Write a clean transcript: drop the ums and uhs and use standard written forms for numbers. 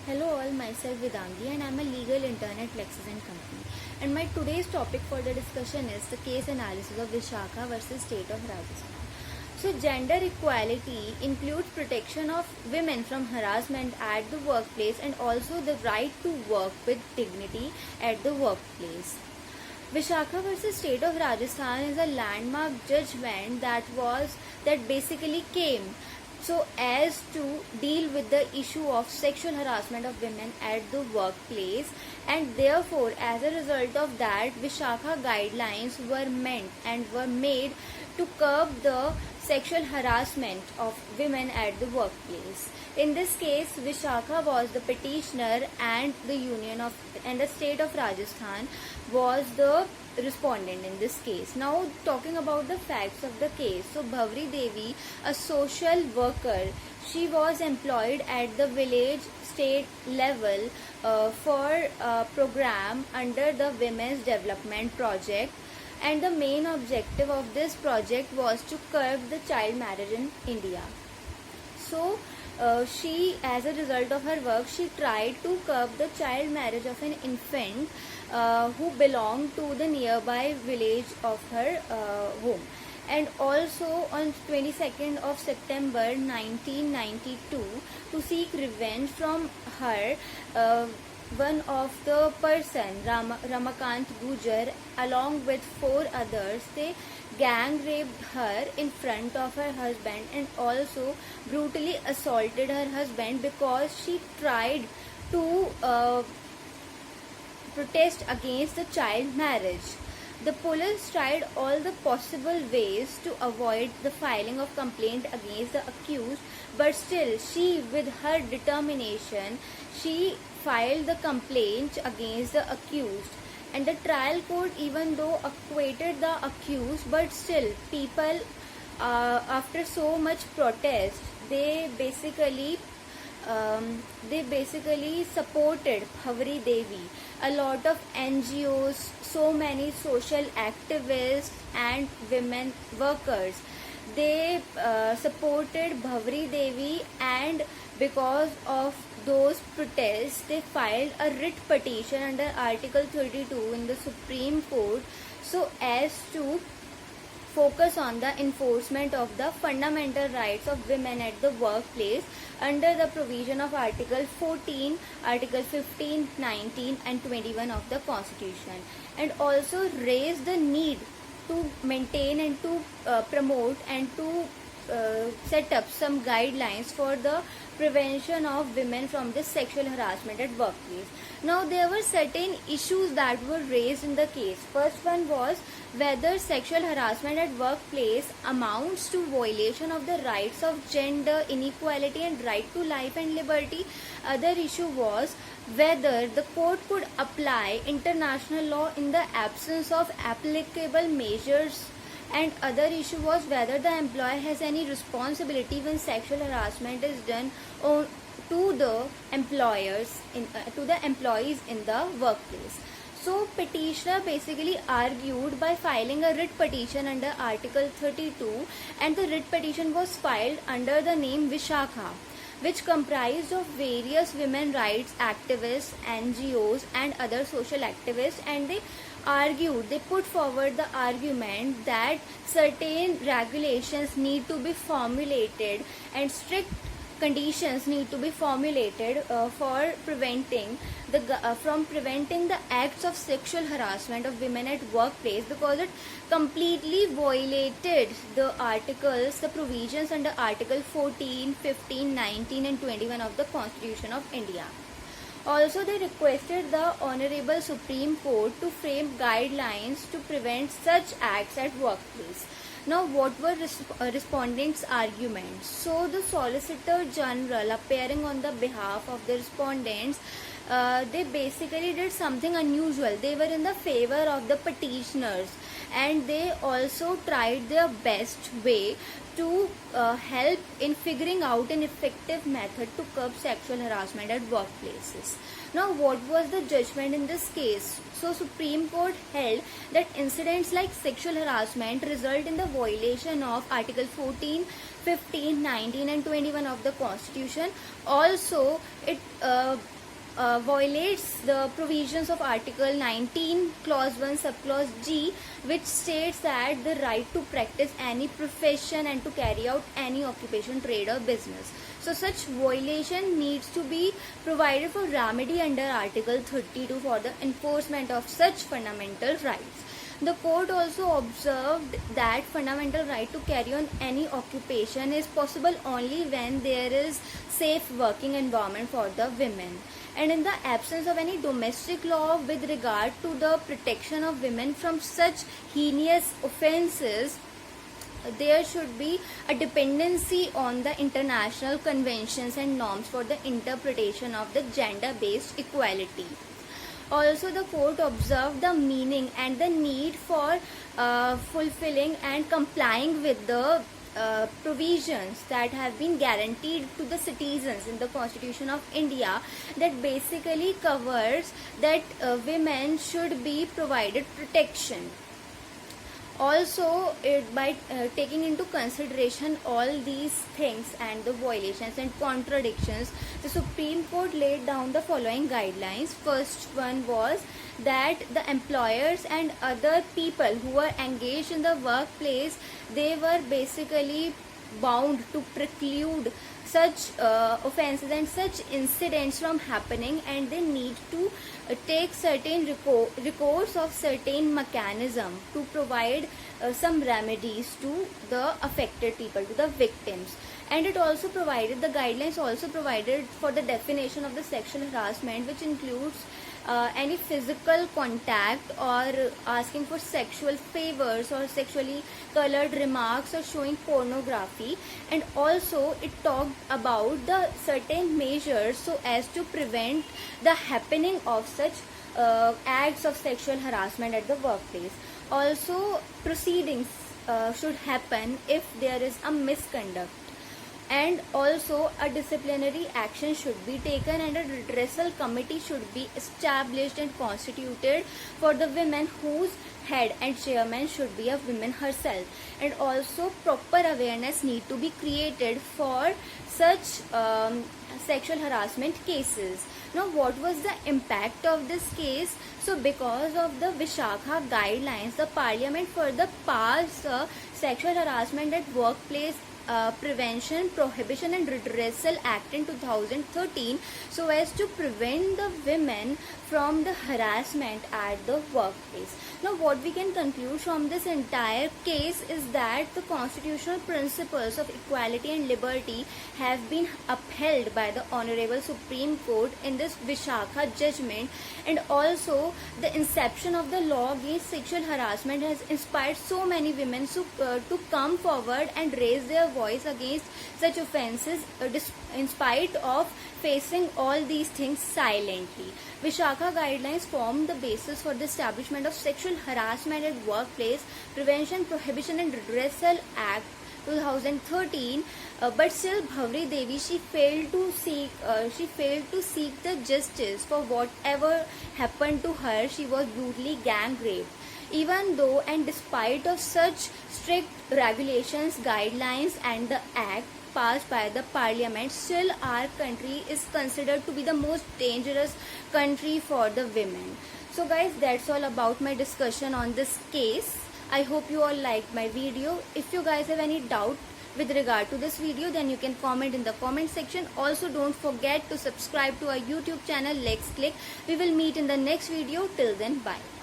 Hello all, myself Vedangi and I am a legal intern at Lexis & Company. And my today's topic for the discussion is the case analysis of Vishakha versus State of Rajasthan. So gender equality includes protection of women from harassment at the workplace and also the right to work with dignity at the workplace. Vishakha versus State of Rajasthan is a landmark judgment that basically came so as to deal with the issue of sexual harassment of women at the workplace, and therefore as a result of that Vishakha guidelines were made to curb the sexual harassment of women at the workplace. In this case, Vishakha was the petitioner and the state of Rajasthan was the respondent in this case. Now talking about the facts of the case. So Bhavri Devi, a social worker, she was employed at the village state level for a program under the Women's Development Project, and the main objective of this project was to curb the child marriage in India. So she, as a result of her work, she tried to curb the child marriage of an infant who belonged to the nearby village of her home. And also on 22nd of September 1992, to seek revenge from her, one of the person, Ramakant Gujar, along with 4 others, they gang raped her in front of her husband and also brutally assaulted her husband because she tried to protest against the child marriage. The police tried all the possible ways to avoid the filing of complaint against the accused, but still she, with her determination, she filed the complaint against the accused. And the trial court, even though acquitted the accused, but still people, after so much protest, they basically supported Bhavri Devi. A lot of NGOs, so many social activists and women workers, they supported Bhavri Devi, and because of those protests they filed a writ petition under Article 32 in the Supreme Court so as to focus on the enforcement of the fundamental rights of women at the workplace under the provision of Article 14, Article 15, 19 and 21 of the Constitution, and also raise the need to maintain and to promote and to set up some guidelines for the prevention of women from this sexual harassment at workplace. Now there were certain issues that were raised in the case. First one was whether sexual harassment at workplace amounts to violation of the rights of gender inequality and right to life and liberty. Other issue was whether the court could apply international law in the absence of applicable measures, and other issue was whether the employer has any responsibility when sexual harassment is done to the employees in the workplace. So petitioner basically argued by filing a writ petition under Article 32, and the writ petition was filed under the name Vishakha, which comprised of various women rights activists, NGOs and other social activists, and they put forward the argument that certain regulations need to be formulated and strict conditions need to be formulated for preventing the acts of sexual harassment of women at workplace, because it completely violated the provisions under Article 14, 15, 19 and 21 of the Constitution of India. Also, they requested the Honorable Supreme Court to frame guidelines to prevent such acts at workplace. Now, what were respondents' arguments? So, the Solicitor General, appearing on the behalf of the respondents, they basically did something unusual. They were in the favor of the petitioners, and they also tried their best way to help in figuring out an effective method to curb sexual harassment at workplaces. Now, what was the judgment in this case? So, Supreme Court held that incidents like sexual harassment result in the violation of Article 14, 15, 19 and 21 of the Constitution. Also, it violates the provisions of Article 19, Clause 1, Subclause G, which states that the right to practice any profession and to carry out any occupation, trade or business. So such violation needs to be provided for remedy under Article 32 for the enforcement of such fundamental rights. The court also observed that fundamental right to carry on any occupation is possible only when there is safe working environment for the women. And in the absence of any domestic law with regard to the protection of women from such heinous offences, there should be a dependency on the international conventions and norms for the interpretation of the gender-based equality. Also, the court observed the meaning and the need for fulfilling and complying with the provisions that have been guaranteed to the citizens in the Constitution of India, that basically covers that women should be provided protection. Also, by taking into consideration all these things and the violations and contradictions, the Supreme Court laid down the following guidelines. First one was that the employers and other people who were engaged in the workplace, they were basically bound to preclude such offences and such incidents from happening, and they need to take certain recourse of certain mechanism to provide some remedies to the affected people, to the victims. And it also provided, the guidelines also provided for the definition of the sexual harassment, which includes any physical contact or asking for sexual favors or sexually colored remarks or showing pornography. And also it talked about the certain measures so as to prevent the happening of such acts of sexual harassment at the workplace. Also, proceedings should happen if there is a misconduct. And also a disciplinary action should be taken and a redressal committee should be established and constituted for the women whose head and chairman should be a woman herself. And also proper awareness need to be created for such sexual harassment cases. Now, what was the impact of this case? So because of the Vishakha guidelines, the Parliament further passed the Sexual Harassment at Workplace Prevention, Prohibition and Redressal Act in 2013, so as to prevent the women from the harassment at the workplace. Now, what we can conclude from this entire case is that the constitutional principles of equality and liberty have been upheld by the Honorable Supreme Court in this Vishakha judgment, and also the inception of the law against sexual harassment has inspired so many women to come forward and raise their voice against such offences in spite of facing all these things silently. Vishakha guidelines formed the basis for the establishment of Sexual Harassment at Workplace Prevention, Prohibition and Redressal Act 2013, but still Bhavri Devi, she failed to seek the justice for whatever happened to her. She was brutally gang raped. Even though and despite of such strict regulations, guidelines and the act passed by the parliament, still our country is considered to be the most dangerous country for the women. So guys, that's all about my discussion on this case. I hope you all liked my video. If you guys have any doubt with regard to this video, then you can comment in the comment section. Also, don't forget to subscribe to our YouTube channel Lex Click. We will meet in the next video. Till then, bye.